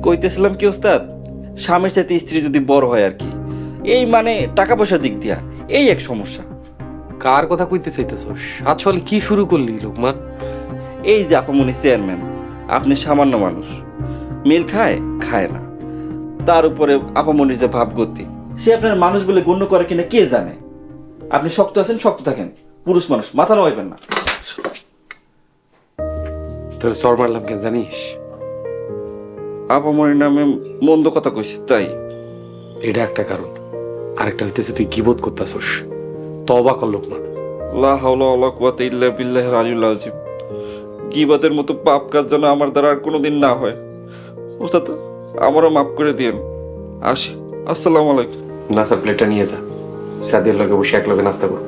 কইতেছিলাম কি ওস্তাদ, স্বামীর সাথে স্ত্রী যদি বড় হয় আর কি, এই মানে টাকা পয়সার দিক দিয়া এই এক সমস্যা। কার কথা কইতে চাইতেছস? আসলে কি শুরু করলি লোকমান? এই যে আপামনি চেয়ারম্যান, আপনি সামান্য মানুষ, মিল খায় খায় না, তার উপরে আপামনির যে ভাবগতি, সে আপনার মানুষ বলে গণ্য করে কিনা কে জানে। আপনি শক্ত আছেন, শক্ত থাকেন, পুরুষ মানুষ, মাথা নামাইবেন না। তোর চর মারলাম কেন জানিস? আপামনির নামে মন্দ কথা কইছি তাই। এটা একটা কারণ, আরেকটা হইতেছে তুই গীবত করতেছস। তওবা কর লোকমান। লা হাওলা ওয়ালা কুওয়াতা ইল্লা বিল্লাহিল আলিয়্যিল আযীম। গীবতের মতো পাপ কাজ যেন আমার দ্বারা আর কোনোদিন না হয়। ওস্তাদ, আমারও মাফ করে দিয়েন। আসি, আসসালামু আলাইকুম। নাস্তার প্লেটটা নিয়ে যা, সাদিয়ার লগে বসে এক লগে নাস্তা কর।